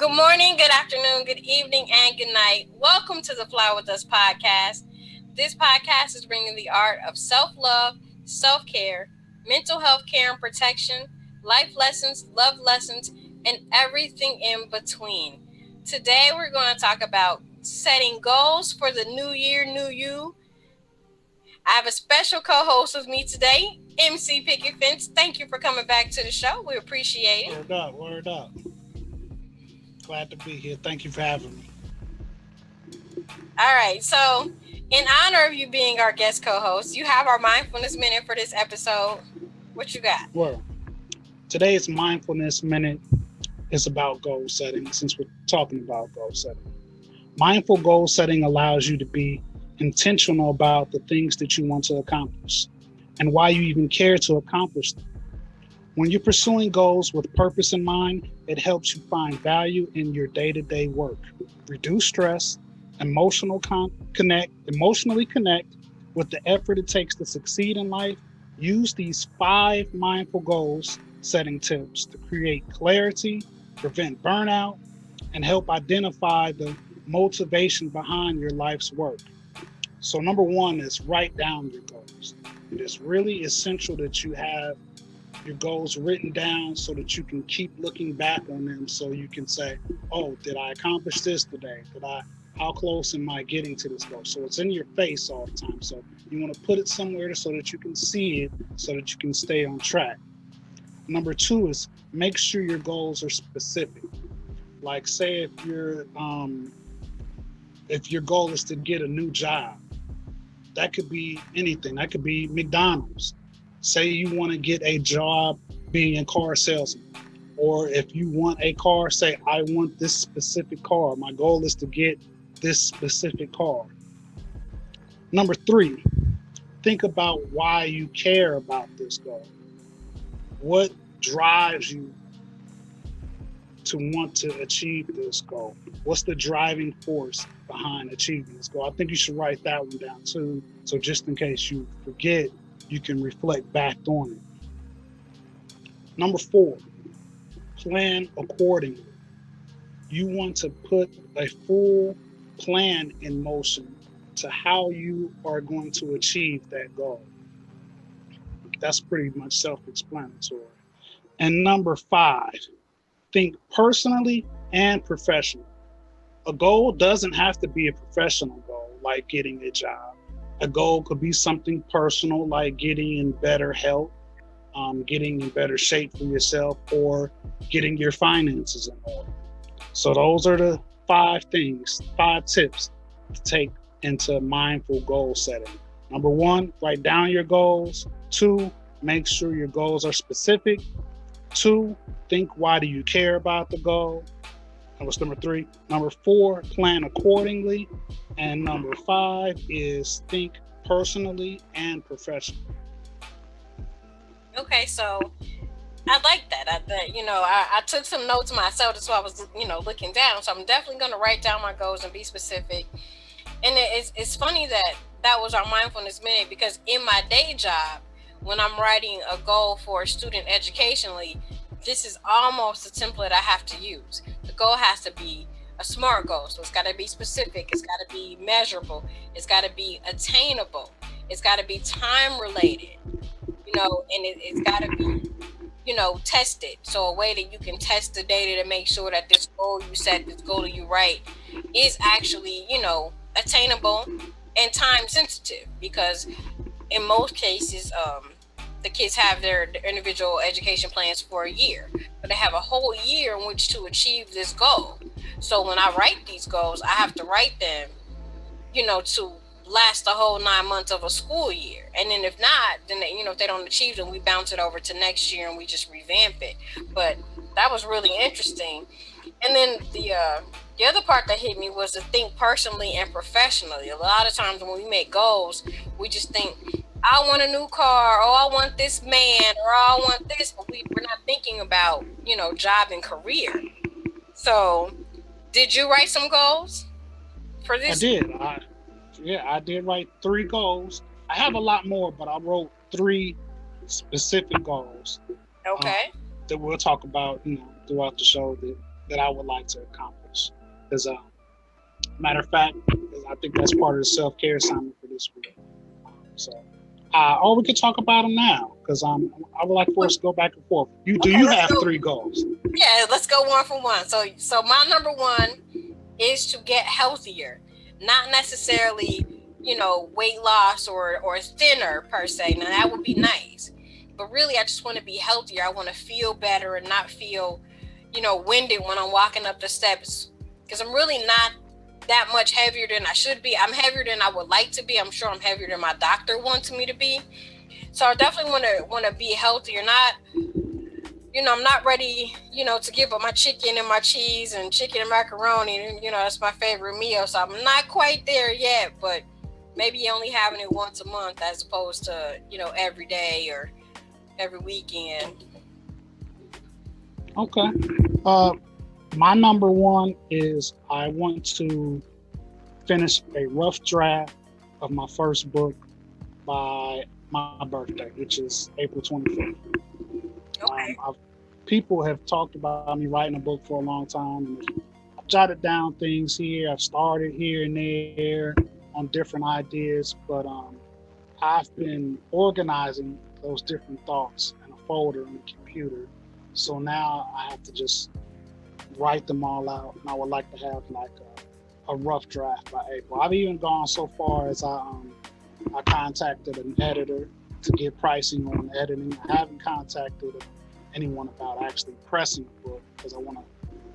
Good morning, good afternoon, good evening, and good night. Welcome to the Fly With Us podcast. This podcast is bringing the art of self-love, self-care, mental health care and protection, life lessons, love lessons, and everything in between. Today, we're going to talk about setting goals for the new year, new you. I have a special co-host with me today, MC Picket Fence. Thank you for coming back to the show. We appreciate it. Word up. Glad to be here. Thank you for having me. All right. So, in honor of you being our guest co-host, you have our mindfulness minute for this episode. What you got? Well, today's mindfulness minute is about goal setting, since we're talking about goal setting. Mindful goal setting allows you to be intentional about the things that you want to accomplish and why you even care to accomplish them. When you're pursuing goals with purpose in mind, it helps you find value in your day-to-day work, reduce stress, emotionally connect with the effort it takes to succeed in life. Use these 5 mindful goals setting tips to create clarity, prevent burnout, and help identify the motivation behind your life's work. So number 1 is write down your goals. It is really essential that you have your goals written down so that you can keep looking back on them, so you can say, oh, did I accomplish this today? How close am I getting to this goal? So it's in your face all the time. So you want to put it somewhere so that you can see it, so that you can stay on track. Number 2 is make sure your goals are specific. Like, say if your goal is to get a new job, that could be anything. That could be McDonald's. Say you want to get a job being a car salesman. Or if you want a car, say, I want this specific car. My goal is to get this specific car. Number 3, think about why you care about this goal. What drives you to want to achieve this goal? What's the driving force behind achieving this goal? I think you should write that one down too. So just in case you forget, you can reflect back on it. Number 4, plan accordingly. You want to put a full plan in motion to how you are going to achieve that goal. That's pretty much self-explanatory. And number 5, think personally and professionally. A goal doesn't have to be a professional goal, like getting a job. A goal could be something personal, like getting in better health, getting in better shape for yourself, or getting your finances in order. So those are the 5 tips to take into mindful goal setting. Number 1, write down your goals. 2, make sure your goals are specific. 2, think, why do you care about the goal? That was number 3. Number 4, plan accordingly. And number 5 is think personally and professionally. Okay, so I like that. I took some notes myself. That's why I was, looking down. So I'm definitely going to write down my goals and be specific. And it's funny that was our mindfulness minute, because in my day job, when I'm writing a goal for student educationally, this is almost a template I have to use. The goal has to be a SMART goal. So it's got to be specific. It's got to be measurable. It's got to be attainable. It's got to be time related, and it's got to be, tested. So a way that you can test the data to make sure that this goal you set, this goal that you write is actually, attainable and time sensitive, because in most cases, the kids have their individual education plans for a year, but they have a whole year in which to achieve this goal. So when I write these goals, I have to write them, to last the whole 9 months of a school year. And then if not, then if they don't achieve them, we bounce it over to next year and we just revamp it. But that was really interesting. And then the other part that hit me was to think personally and professionally. A lot of times when we make goals, we just think, I want a new car, or I want this man, or I want this, but we're not thinking about, job and career. So, did you write some goals for I this? did. I did write 3 goals. I have a lot more, but I wrote 3 specific goals uh, Okay. that we'll talk about, throughout the show, that that I would like to accomplish. Because, matter of fact, I think that's part of the self care assignment for this week. So, or we could talk about them now, because I would like for us to go back and forth. Okay, You let's have go. three goals? Yeah, let's go one for one. So my number one is to get healthier, not necessarily, weight loss or thinner per se. Now that would be nice, but really, I just want to be healthier. I want to feel better and not feel, winded when I'm walking up the steps, because I'm really not that much heavier than I should be. I'm heavier than I would like to be. I'm sure I'm heavier than my doctor wants me to be. So I definitely want to be healthier, not, I'm not ready, to give up my chicken and my cheese and chicken and macaroni. And, that's my favorite meal. So I'm not quite there yet, but maybe only having it once a month as opposed to, every day or every weekend. Okay. Uh, my number one is I want to finish a rough draft of my first book by my birthday, which is April 25th. Okay. People have talked about me writing a book for a long time, and I've jotted down things here. I've started here and there on different ideas, but I've been organizing those different thoughts in a folder on the computer. So now I have to just write them all out, and I would like to have like a rough draft by April. I've even gone so far as I contacted an editor to get pricing on editing. I haven't contacted anyone about actually pressing the book, because I want to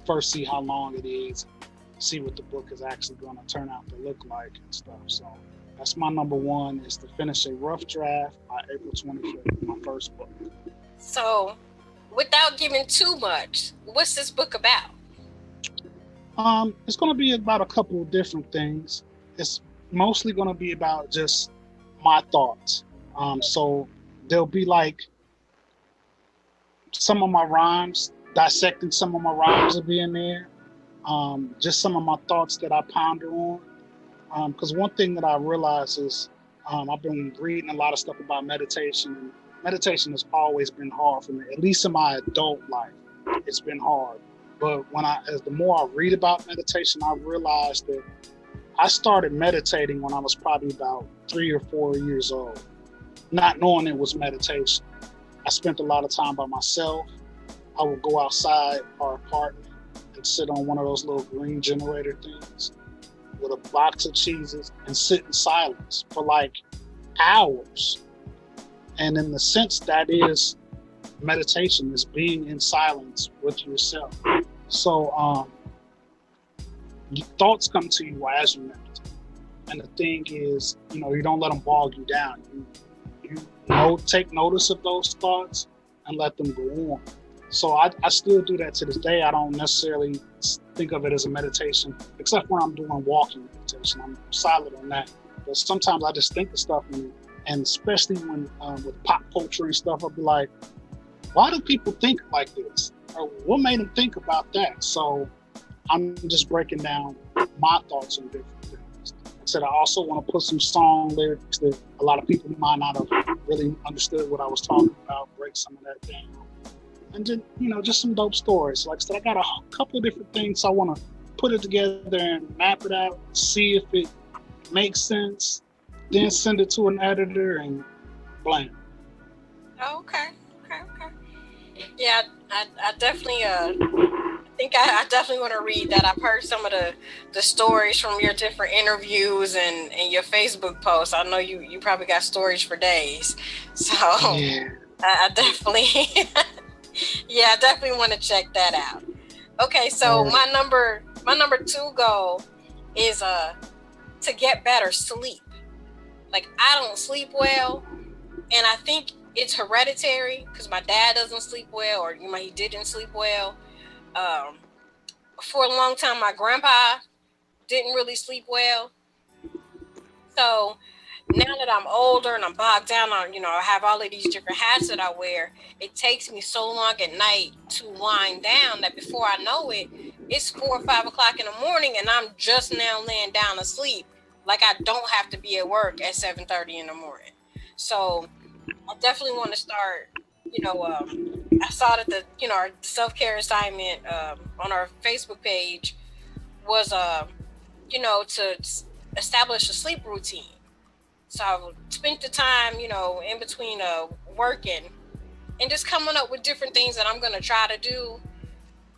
first see how long it is, see what the book is actually going to turn out to look like and stuff. So that's my number one, is to finish a rough draft by April 25th, my first book. So, without giving too much, what's this book about? It's going to be about a couple of different things. It's mostly going to be about just my thoughts. So there'll be like some of my rhymes, dissecting some of my rhymes will be in there. Just some of my thoughts that I ponder on. Because one thing that I realize is I've been reading a lot of stuff about meditation. And meditation has always been hard for me, at least in my adult life. It's been hard. But as the more I read about meditation, I realized that I started meditating when I was probably about 3 or 4 years old, not knowing it was meditation. I spent a lot of time by myself. I would go outside our apartment and sit on one of those little green generator things with a box of cheeses and sit in silence for like hours. And in the sense, that is meditation, is being in silence with yourself. So thoughts come to you as you meditate. And the thing is, you don't let them bog you down. Take notice of those thoughts and let them go on. So I still do that to this day. I don't necessarily think of it as a meditation, except when I'm doing walking meditation. I'm silent on that. But sometimes I just think of stuff, and especially when with pop culture and stuff, I'll be like, why do people think like this? Or what made them think about that? So I'm just breaking down my thoughts on different things. Like I said, I also want to put some song lyrics that a lot of people might not have really understood what I was talking about, break some of that down. And then, just some dope stories. Like I said, I got a couple of different things. So I want to put it together and map it out, see if it makes sense, then send it to an editor and blam. Oh, okay. Okay. Okay. Yeah, I definitely think I definitely want to read that. I've heard some of the stories from your different interviews and your Facebook posts. I know you probably got stories for days. So Yeah. I definitely yeah, I definitely want to check that out. Okay, so Or my number two goal is to get better sleep. Like, I don't sleep well, and I think it's hereditary because my dad doesn't sleep well, or he didn't sleep well. Um, for a long time, my grandpa didn't really sleep well. So now that I'm older and I'm bogged down on, I have all of these different hats that I wear, it takes me so long at night to wind down that before I know it, it's 4 or 5 o'clock in the morning and I'm just now laying down to sleep. Like, I don't have to be at work at 7:30 in the morning. So I definitely want to start, I saw that the our self care assignment on our Facebook page was to establish a sleep routine. So I would spend the time in between working and just coming up with different things that I'm gonna try to do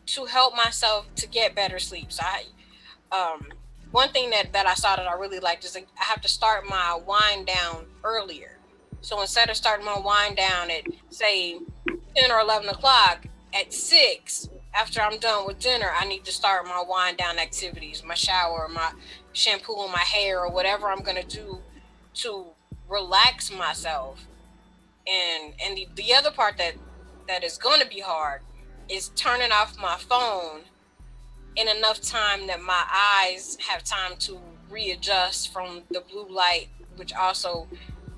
to help myself to get better sleep. So one thing that I saw that I really liked is, like, I have to start my wind down earlier. So instead of starting my wind down at, say, 10 or 11 o'clock, at 6, after I'm done with dinner, I need to start my wind down activities, my shower, my shampoo, my hair, or whatever I'm gonna do to relax myself. And the other part that is going to be hard is turning off my phone in enough time that my eyes have time to readjust from the blue light, which also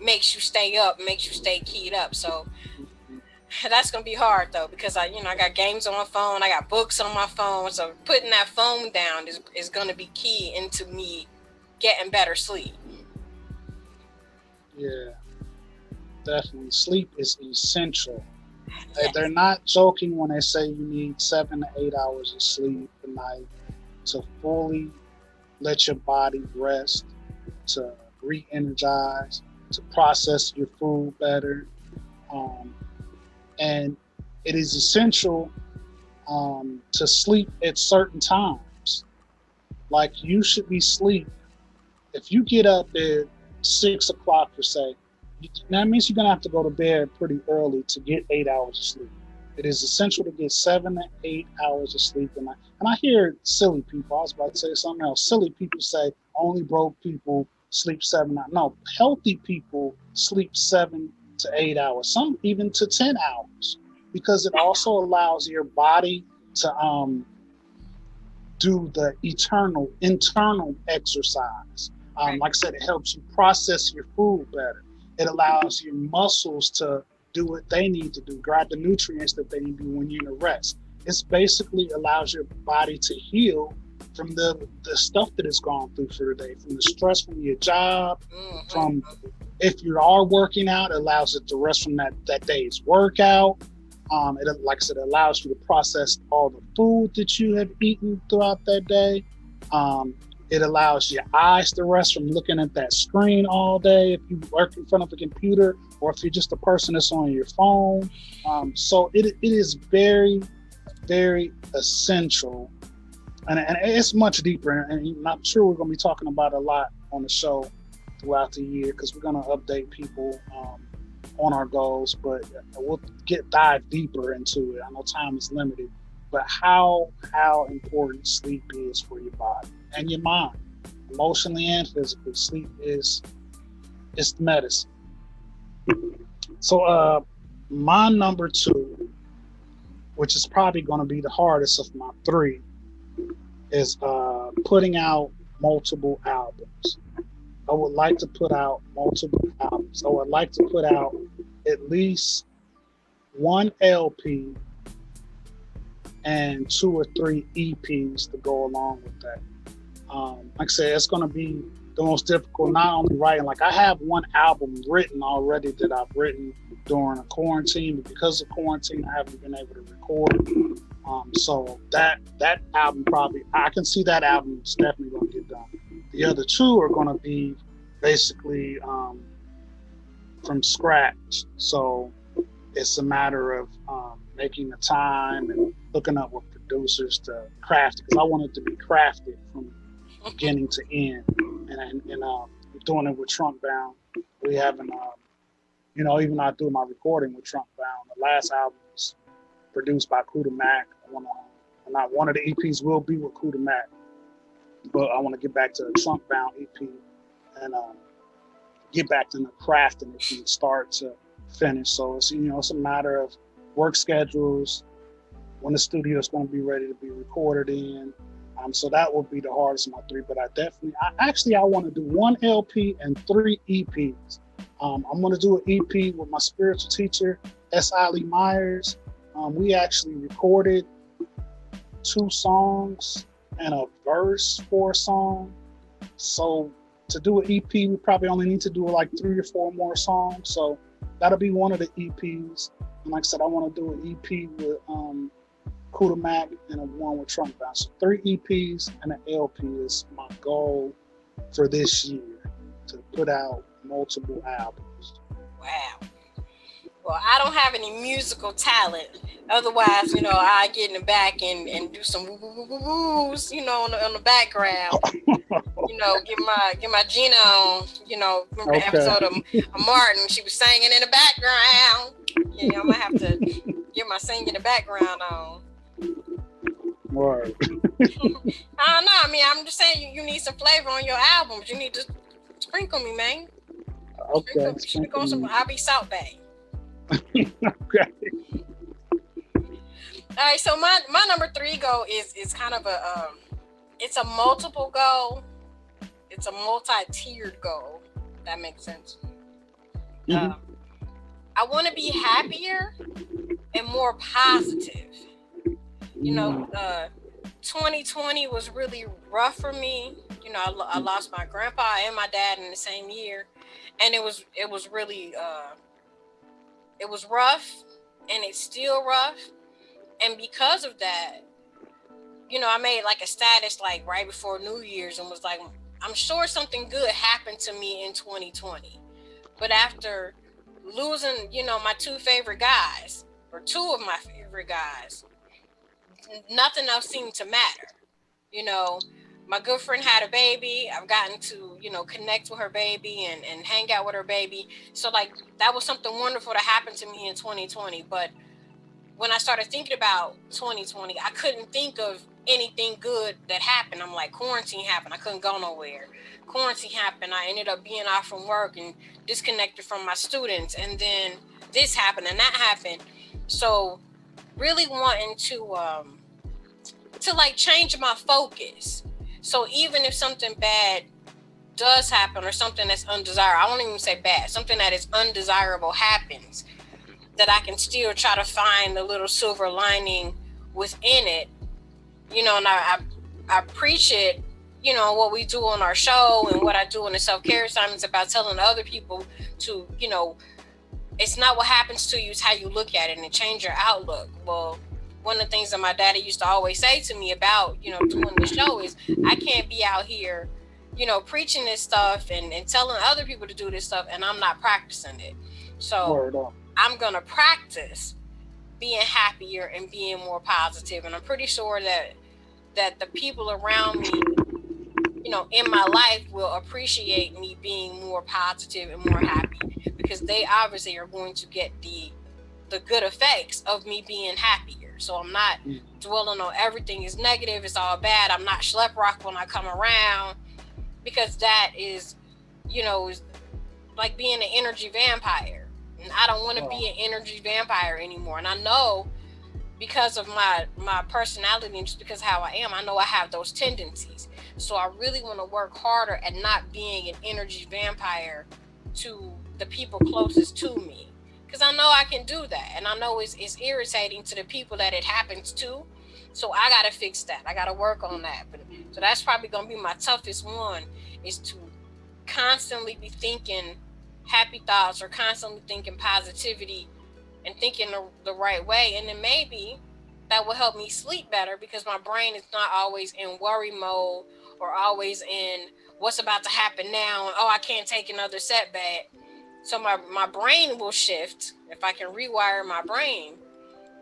makes you stay up, makes you stay keyed up. So that's gonna be hard though, because I got games on my phone, I got books on my phone. So putting that phone down is gonna be key into me getting better sleep. Yeah, definitely. Sleep is essential. They're Yes. not joking when they say you need 7 to 8 hours of sleep a night to fully let your body rest, to re-energize, to process your food better. Um, and it is essential to sleep at certain times. Like you should be sleep. If you get up at 6 o'clock, per se, that means you're gonna have to go to bed pretty early to get 8 hours of sleep. It is essential to get 7 to 8 hours of sleep a night. And I hear silly people. I was about to say something else. Silly people say only broke people sleep 7 hours. No, healthy people sleep 7 to 8 hours. Some even to 10 hours, because it also allows your body to do the internal exercise. Right. Like I said, it helps you process your food better. It allows your muscles to do what they need to do, grab the nutrients that they need to do when you're in a rest. It's basically allows your body to heal from the stuff that it's gone through for the day, from the stress from your job, from Hmm. if you are working out, it allows it to rest from that day's workout. Like I said, it allows you to process all the food that you have eaten throughout that day. Um, it allows your eyes to rest from looking at that screen all day if you work in front of a computer, or if you're just a person that's on your phone. So it is very, very essential. And it's much deeper. And I'm sure we're going to be talking about it a lot on the show throughout the year, because we're going to update people on our goals, but we'll dive deeper into it. I know time is limited, but how important sleep is for your body and your mind, emotionally and physically. Sleep is it's the medicine. So my number two, which is probably going to be the hardest of my three, is putting out multiple albums. I would like to put out multiple albums. I would like to put out at least one LP and 2 or 3 EPs to go along with that. Like I said, it's going to be the most difficult, not only writing, like I have one album written already that I've written during a quarantine, but because of quarantine, I haven't been able to record. So that album, probably, I can see that album is definitely going to get done. The other two are going to be basically from scratch. So it's a matter of making the time and hooking up with producers to craft it, because I want it to be crafted from beginning to end. And doing it with Trunk Bound, we haven't, even though I do my recording with Trunk Bound, the last album was produced by Kuda Mac. Not one of the EPs will be with Kuda Mac, but I want to get back to the Trunk Bound EP and get back to the crafting it from start to finish. So it's a matter of work schedules, when the studio is going to be ready to be recorded in. So that would be the hardest of my three. But I want to do one LP and 3 EPs. I'm going to do an EP with my spiritual teacher, S. Ali Myers. We actually recorded 2 songs and a verse for a song. So to do an EP, we probably only need to do like 3 or 4 more songs. So that'll be one of the EPs. And like I said, I want to do an EP with Kuda Mac and a one with Trunk Bound. So 3 EPs and an LP is my goal for this year, to put out multiple albums. Wow. Well, I don't have any musical talent. Otherwise, I get in the back and do some woo-woo-woo-woos, on the background. Get my Gina on. Remember the Okay. episode of Martin? She was singing in the background. Yeah, I'm gonna have to get my singing in the background on. Word. I don't know. I mean, I'm just saying you need some flavor on your albums. You need to sprinkle me, man. Okay. Sprinkle on some. I'll be Salt Bay. Okay. All right. So my number 3 goal is kind of it's a multiple goal. It's a multi-tiered goal. If that makes sense. Mm-hmm. I want to be happier and more positive. 2020 was really rough for me. I lost my grandpa and my dad in the same year, and it was really it was rough, and it's still rough. And because of that, I made like a status like right before New Year's and was like, I'm sure something good happened to me in 2020. But after losing, my 2 favorite guys, or 2 of my favorite guys, nothing else seemed to matter. My good friend had a baby. I've gotten to, connect with her baby and hang out with her baby. So like that was something wonderful that happened to me in 2020. But when I started thinking about 2020, I couldn't think of anything good that happened. I'm like, quarantine happened. I couldn't go nowhere. Quarantine happened. I ended up being off from work and disconnected from my students. And then this happened and that happened. So really wanting to like change my focus. So even if something bad does happen or something that's undesirable, I won't even say bad, something that is undesirable happens, that I can still try to find the little silver lining within it. And I preach it, what we do on our show and what I do in the self-care assignments about telling other people to, it's not what happens to you, it's how you look at it and change your outlook. Well, one of the things that my daddy used to always say to me about, doing the show is I can't be out here, preaching this stuff and telling other people to do this stuff and I'm not practicing it. So I'm going to practice being happier and being more positive. And I'm pretty sure that the people around me, in my life will appreciate me being more positive and more happy, because they obviously are going to get the good effects of me being happier. So I'm not dwelling on everything is negative, it's all bad. I'm not schlep rock when I come around, because that is, is like being an energy vampire. And I don't want to be an energy vampire anymore. And I know because of my personality and just because of how I am, I know I have those tendencies. So I really want to work harder at not being an energy vampire to the people closest to me. Because I know I can do that. And I know it's irritating to the people that it happens to. So I got to fix that. I got to work on that. So that's probably going to be my toughest one, is to constantly be thinking happy thoughts or constantly thinking positivity and thinking the right way. And then maybe that will help me sleep better, because my brain is not always in worry mode or always in what's about to happen now. And, I can't take another setback. So my brain will shift, if I can rewire my brain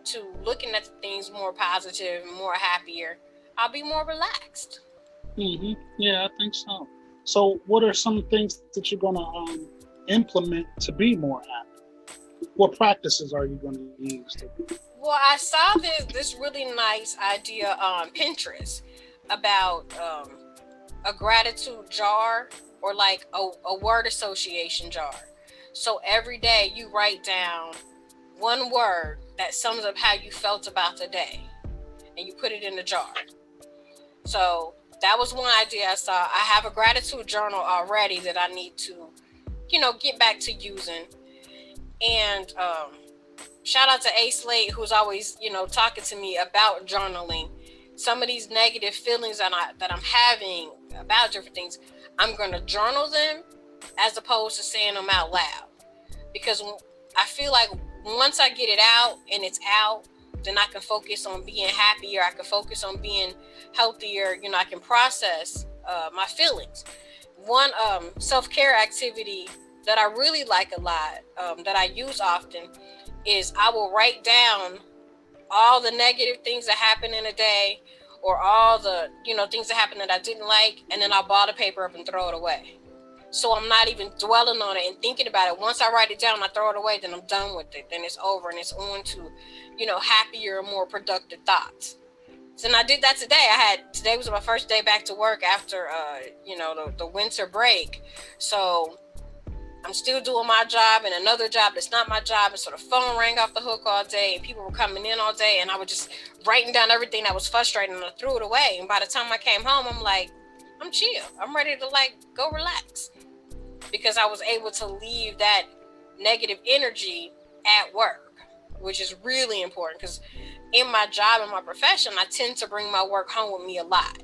to looking at things more positive and more happier, I'll be more relaxed. Mm-hmm. Yeah, I think so. So what are some things that you're going to implement to be more happy? What practices are you going to use? Well, I saw this really nice idea on Pinterest about a gratitude jar, or like a word association jar. So every day you write down one word that sums up how you felt about the day, and you put it in the jar. So that was one idea I saw. I have a gratitude journal already that I need to, get back to using. And shout out to A Slate, who's always, talking to me about journaling. Some of these negative feelings that I'm having about different things, I'm going to journal them as opposed to saying them out loud. Because I feel like once I get it out and it's out, then I can focus on being happier. I can focus on being healthier. You know, I can process my feelings. One self-care activity that I really like a lot, that I use often, is I will write down all the negative things that happen in a day, or all the, you know, things that happen that I didn't like, and then I'll ball the paper up and throw it away. So I'm not even dwelling on it and thinking about it. Once I write it down, I throw it away, then I'm done with it. Then it's over and it's on to, you know, happier and more productive thoughts. So and I did that today. Today was my first day back to work after you know, the winter break. So I'm still doing my job and another job that's not my job. And so the phone rang off the hook all day and people were coming in all day, and I was just writing down everything that was frustrating and I threw it away. And by the time I came home, I'm like, I'm chill. I'm ready to like go relax, because I was able to leave that negative energy at work, which is really important, because in my job and my profession, I tend to bring my work home with me a lot.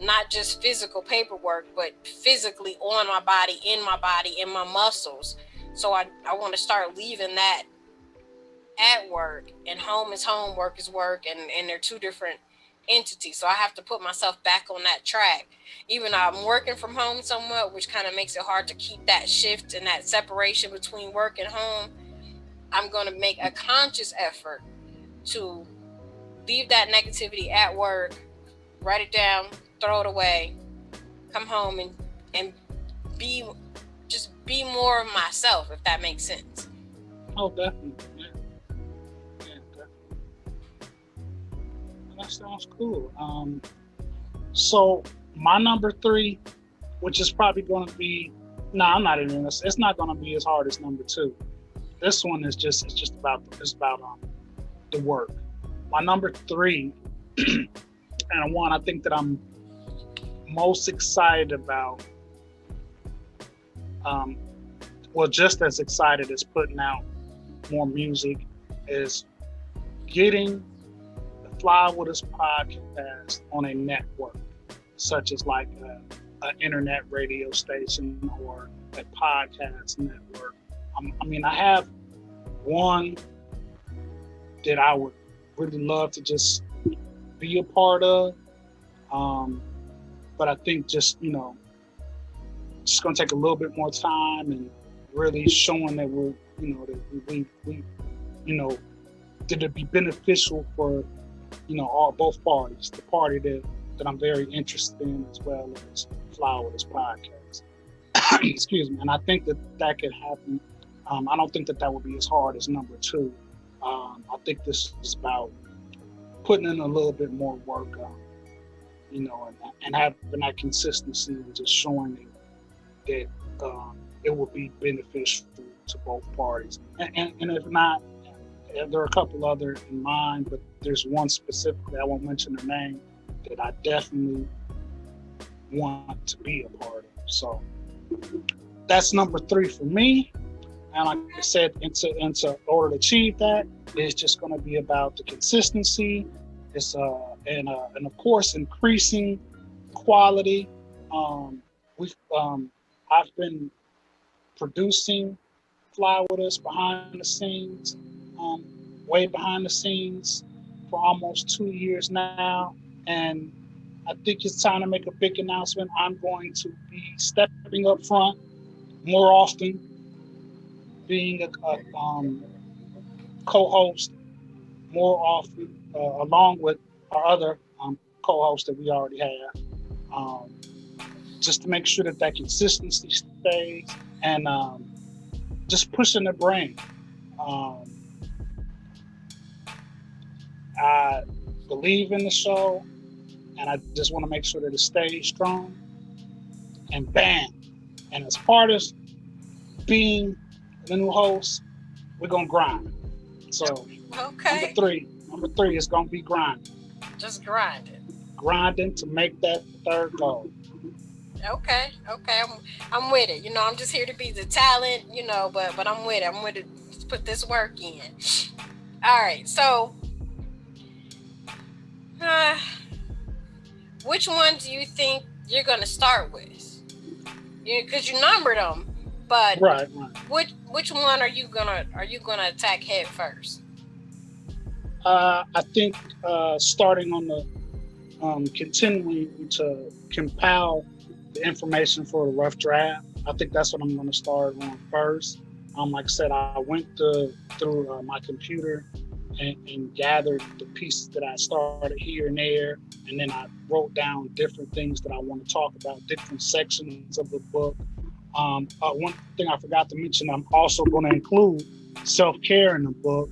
Not just physical paperwork, but physically on my body, in my muscles. So I want to start leaving that at work, and home is home, work is work, and they're two different entities. So I have to put myself back on that track. Even though I'm working from home somewhat, which kind of makes it hard to keep that shift and that separation between work and home, I'm going to make a conscious effort to leave that negativity at work, write it down, throw it away, come home and be just be more of myself, if that makes sense. Oh, definitely. Yeah, yeah, definitely. That sounds cool. So my number three, which is probably going to be, no, I'm not even. It's not going to be as hard as number two. This one is just it's about the work. My number three, and one I think that I'm most excited about, well, just as excited as putting out more music, is getting the Fly With Us podcast on a network, such as like an internet radio station or a podcast network. I mean, I have one that I would really love to just be a part of, but I think just, you know, just gonna take a little bit more time and really showing that we're, you know, that we you know, that it'd be beneficial for, you know, both parties, the party that I'm very interested in, as well as Fly With Us podcast. Excuse me. And I think that could happen. I don't think that would be as hard as number two. I think this is about putting in a little bit more work, you know, and having that consistency and just showing that it will be beneficial to both parties. And if not, there are a couple other in mind, but there's one specifically, I won't mention the name, that I definitely want to be a part of. So that's number three for me. And like I said, into order to achieve that, it's just going to be about the consistency. It's and of course increasing quality. I've been producing Fly With Us behind the scenes, way behind the scenes, for almost 2 years now, and I think it's time to make a big announcement. I'm going to be stepping up front more often, being a co-host more often, along with our other co-hosts that we already have, just to make sure that consistency stays, and just pushing the brand. I believe in the show, and I just want to make sure that it stays strong. And bam! And as part of being the new host, we're gonna grind. So Okay. number three is gonna be grinding. Just grinding. Grinding to make that third goal. Okay. I'm with it. You know, I'm just here to be the talent, you know, but I'm with it. I'm with it. Let's put this work in. All right. So uh, which one do you think you're gonna start with? Because you numbered them, but Right. which one are you gonna attack head first? I think starting on the continuing to compile the information for the rough draft. I think that's what I'm going to start on first. Like I said, I went through my computer and gathered the pieces that I started here and there, and then I wrote down different things that I want to talk about, different sections of the book. One thing I forgot to mention, I'm also going to include self-care in the book,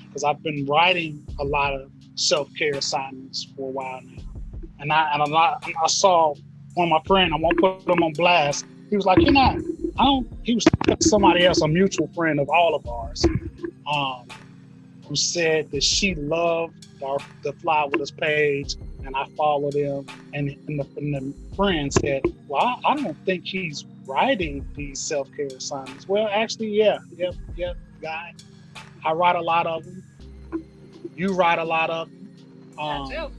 because I've been writing a lot of self-care assignments for a while now. And I saw one of my friend, I won't put him on blast. He was like, he was somebody else, a mutual friend of all of ours, who said that she loved the Fly With Us page, and I followed him. And the friend said, well, I don't think he's writing these self-care assignments. Well, actually, yeah, guy. I write a lot of them. You write a lot of them. I do.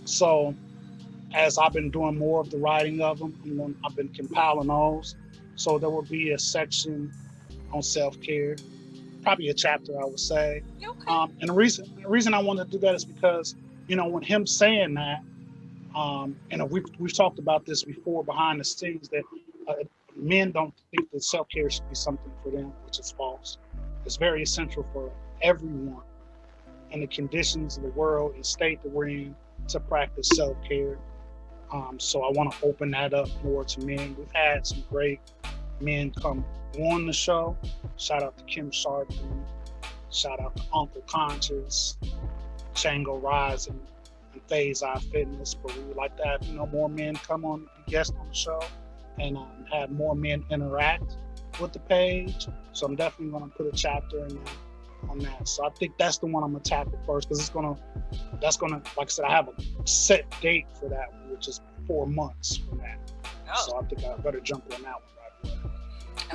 So as I've been doing more of the writing of them, I've been compiling those. So there will be a section on self-care, probably a chapter, I would say. Okay. And the reason I want to do that is because, when him saying that, we've talked about this before behind the scenes, that men don't think that self-care should be something for them, which is false. It's very essential for everyone in the conditions of the world and state that we're in to practice self-care. So I want to open that up more to men. We've had some great men come on the show. Shout out to Kim Sharpton. Shout out to Uncle Conscious, Chango Rising, and Phase Eye Fitness. But we would like to have more men come on, be guests on the show, and have more men interact with the page. So I'm definitely going to put a chapter in on that. So I think that's the one I'm gonna tackle first, because that's gonna, like I said, I have a set date for that one, which is 4 months from that. Oh. So I think I better jump on that one right away.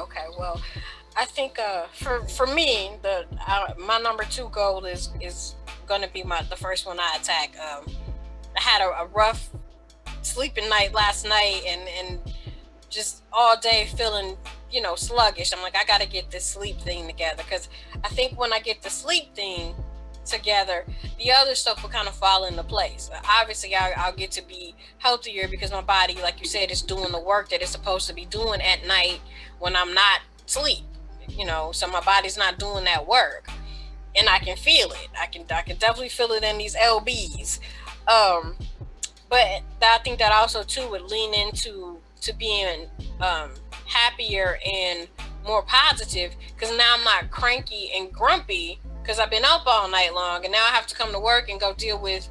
Okay. Well, I think for me, my number 2 goal is gonna be the first one I attack. I had a rough sleeping night last night, and just all day feeling sluggish. I'm like, I gotta get this sleep thing together, because I think when I get the sleep thing together, the other stuff will kind of fall into place. Obviously, I'll get to be healthier, because my body, like you said, is doing the work that it's supposed to be doing at night when I'm not asleep. So my body's not doing that work, and I can feel it. I can definitely feel it in these lbs. But I think that also too would lean into being happier and more positive, because now I'm not cranky and grumpy because I've been up all night long, and now I have to come to work and go deal with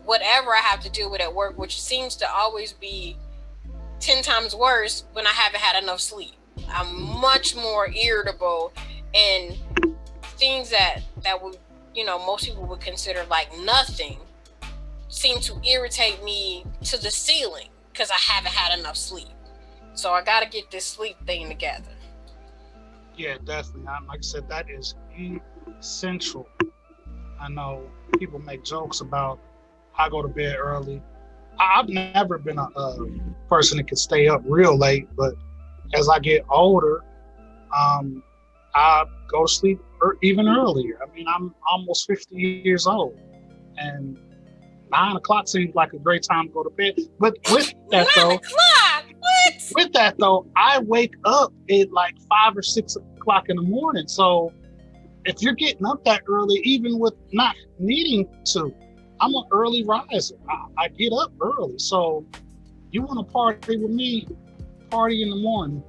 whatever I have to deal with at work, which seems to always be 10 times worse when I haven't had enough sleep. I'm much more irritable, and things that would most people would consider like nothing seem to irritate me to the ceiling because I haven't had enough sleep. So I got to get this sleep thing together. Yeah, definitely. Like I said, that is essential. I know people make jokes about I go to bed early. I've never been a person that can stay up real late, but as I get older, I go to sleep even earlier. I mean, I'm almost 50 years old, and 9 o'clock seems like a great time to go to bed. But with that 9 o'clock? What? With that though, I wake up at like 5 or 6 o'clock in the morning. So if you're getting up that early, even with not needing to, I'm an early riser. I get up early. So you want to party with me? Party in the morning.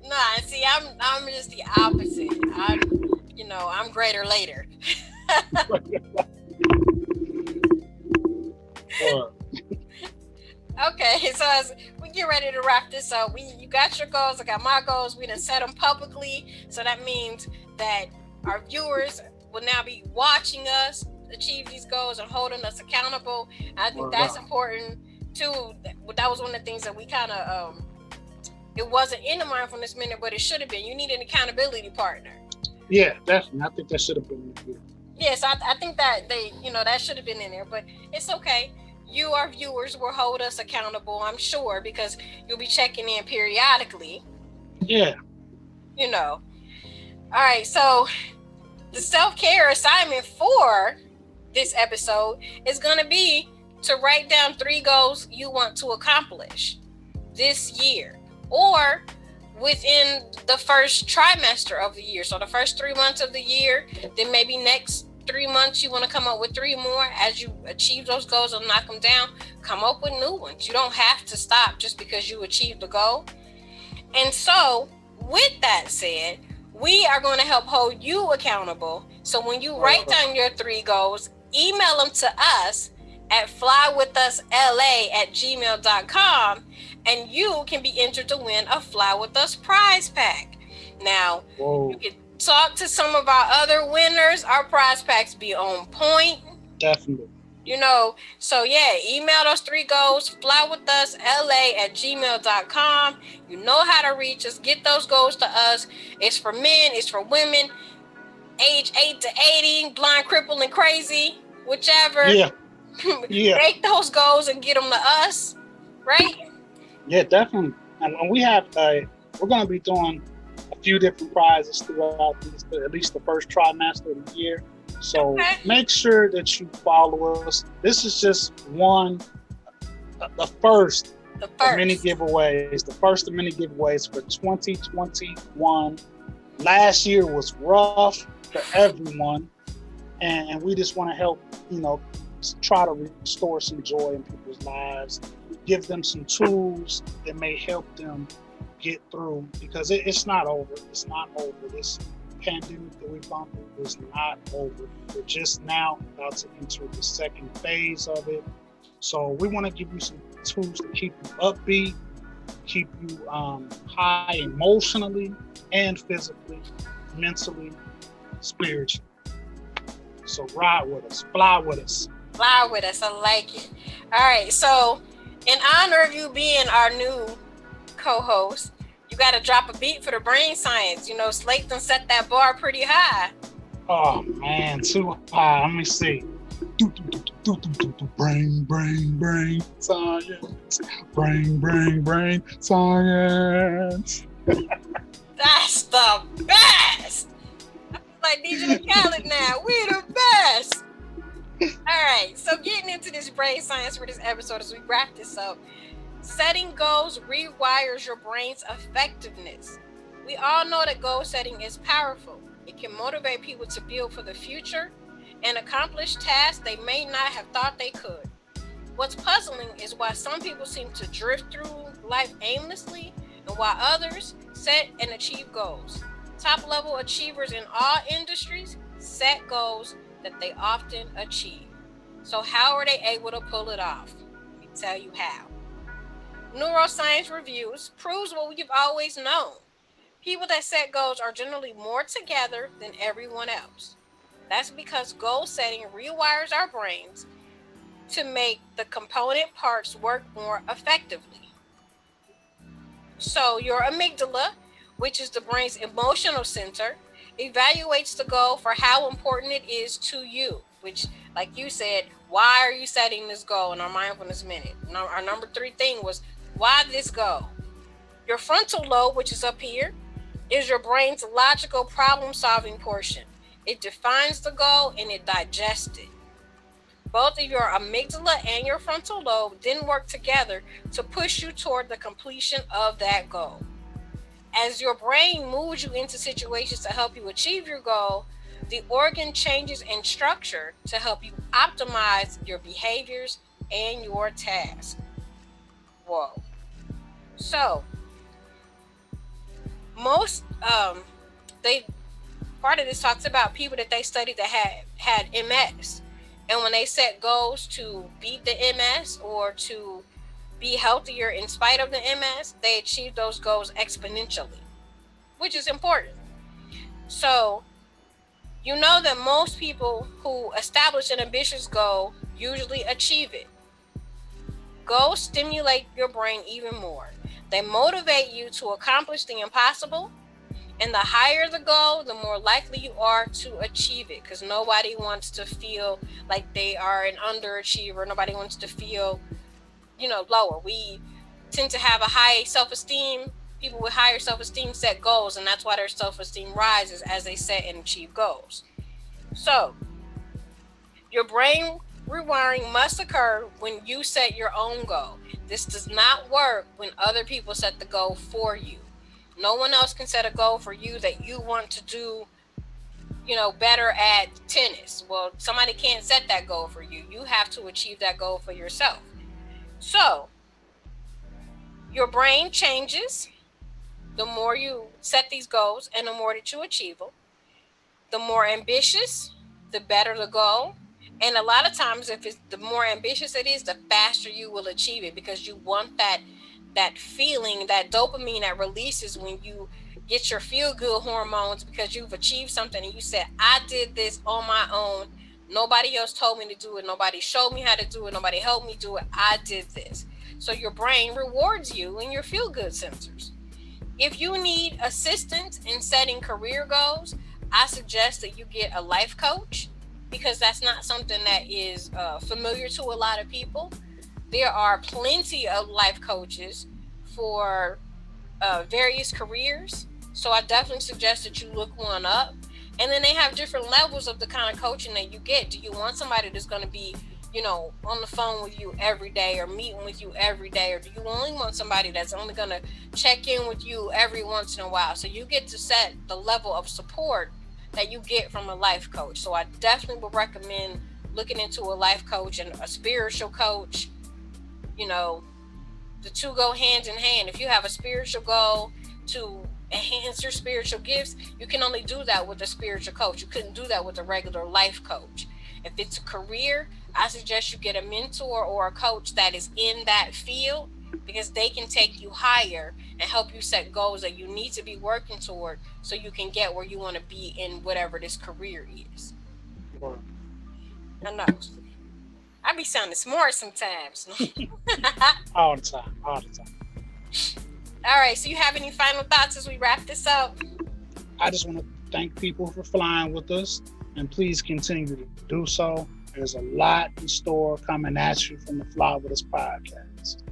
Nah, see, I'm just the opposite. I'm greater later. Okay, so as we get ready to wrap this up, you got your goals, I got my goals. We done set them publicly, so that means that our viewers will now be watching us achieve these goals and holding us accountable. And I think that's important too. That was one of the things that we kind of it wasn't in the mindfulness minute, but it should have been. You need an accountability partner. Yeah, definitely. I think that should have been. Yes, I think that that should have been in there, but it's okay. you, our viewers, will hold us accountable, I'm sure, because you'll be checking in periodically, Yeah. you know. All right, so the self-care assignment for this episode is going to be to write down 3 goals you want to accomplish this year, or within the first trimester of the year. So the first 3 months of the year, then maybe next 3 months you want to come up with 3 more. As you achieve those goals and knock them down, come up with new ones. You don't have to stop just because you achieved the goal. And so, with that said, we are going to help hold you accountable. So when you write down your 3 goals, email them to us at flywithusla@gmail.com, and you can be entered to win a Fly With Us prize pack. Now, Whoa. you can talk to some of our other winners. Our prize packs be on point. Definitely. So yeah, email those 3 goals, flywithusla@gmail.com. You know how to reach us. Get those goals to us. It's for men, it's for women, age 8 to 80, blind, crippled, and crazy, whichever. Yeah. Yeah. Make those goals and get them to us, right? Yeah, definitely. And we have we're going to be doing a few different prizes throughout at least the first trimester of the year. So make sure that you follow us. This is just the first of many giveaways. The first of many giveaways for 2021. Last year was rough for everyone, and we just want to help, try to restore some joy in people's lives, give them some tools that may help them get through, because it's not over. It's not over. This pandemic that we bumped is not over. We're just now about to enter the second phase of it. So we want to give you some tools to keep you upbeat, keep you high emotionally and physically, mentally, spiritually. So ride with us, fly with us. Fly with us, I like it. All right, so in honor of you being our new co-host, you got to drop a beat for the brain science. Slate done set that bar pretty high. Oh man, too high. Let me see. Brain science. Brain science. That's the best. I feel like DJ Khaled now. We the best. All right, so getting into this brain science for this episode as we wrap this up. Setting goals rewires your brain's effectiveness. We all know that goal setting is powerful. It can motivate people to build for the future and accomplish tasks they may not have thought they could. What's puzzling is why some people seem to drift through life aimlessly, and while others set and achieve goals. Top-level achievers in all industries set goals that they often achieve. So how are they able to pull it off? Let me tell you how. Neuroscience reviews proves what we've always known. People that set goals are generally more together than everyone else. That's because goal setting rewires our brains to make the component parts work more effectively. So your amygdala, which is the brain's emotional center, evaluates the goal for how important it is to you, which, like you said, why are you setting this goal in our mindfulness minute? Our number 3 thing was, why this goal? Your frontal lobe, which is up here, is your brain's logical problem-solving portion. It defines the goal and it digests it. Both of your amygdala and your frontal lobe then work together to push you toward the completion of that goal. As your brain moves you into situations to help you achieve your goal, the organ changes in structure to help you optimize your behaviors and your tasks. Whoa. So, most part of this talks about people that they studied that had MS, and when they set goals to beat the MS or to be healthier in spite of the MS, they achieve those goals exponentially, which is important. So you know that most people who establish an ambitious goal usually achieve it. Goals stimulate your brain even more. They motivate you to accomplish the impossible, And the higher the goal, the more likely you are to achieve it, because nobody wants to feel like they are an underachiever. Nobody wants to feel, lower. We tend to have a high self-esteem. People with higher self-esteem set goals, and that's why their self-esteem rises as they set and achieve goals. So, your brain rewiring must occur when you set your own goal. This does not work when other people set the goal for you. No one else can set a goal for you that you want to do, better at tennis. Well, somebody can't set that goal for you. You have to achieve that goal for yourself. So, your brain changes the more you set these goals and the more that you achieve them. The more ambitious, the better the goal. And a lot of times, if it's the more ambitious it is, the faster you will achieve it, because you want that feeling, that dopamine that releases when you get your feel good hormones because you've achieved something and you said, I did this on my own. Nobody else told me to do it. Nobody showed me how to do it. Nobody helped me do it. I did this. So your brain rewards you in your feel good sensors. If you need assistance in setting career goals, I suggest that you get a life coach, because that's not something that is familiar to a lot of people. There are plenty of life coaches for various careers. So I definitely suggest that you look one up. And then they have different levels of the kind of coaching that you get. Do you want somebody that's going to be, on the phone with you every day or meeting with you every day? Or do you only want somebody that's only going to check in with you every once in a while? So you get to set the level of support that you get from a life coach. So I definitely would recommend looking into a life coach and a spiritual coach. The two go hand in hand. If you have a spiritual goal to enhance your spiritual gifts, you can only do that with a spiritual coach. You couldn't do that with a regular life coach. If it's a career, I suggest you get a mentor or a coach that is in that field, because they can take you higher and help you set goals that you need to be working toward so you can get where you want to be in whatever this career is. I know. I be sounding smart sometimes. All the time, all the time. All right, so you have any final thoughts as we wrap this up? I just want to thank people for flying with us, and please continue to do so. There's a lot in store coming at you from the Fly With Us podcast.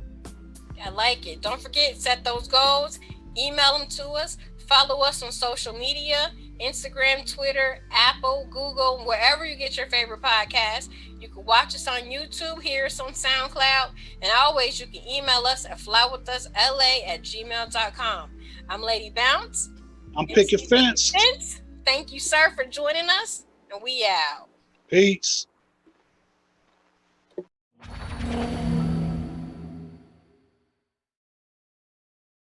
I like it. Don't forget, set those goals, email them to us, follow us on social media, Instagram, Twitter, Apple, Google, wherever you get your favorite podcast. You can watch us on YouTube, hear us on SoundCloud, and always you can email us at flywithusla@gmail.com. I'm Lady Bounce. I'm Picket Fence. Thank you, sir, for joining us, and we out. Peace.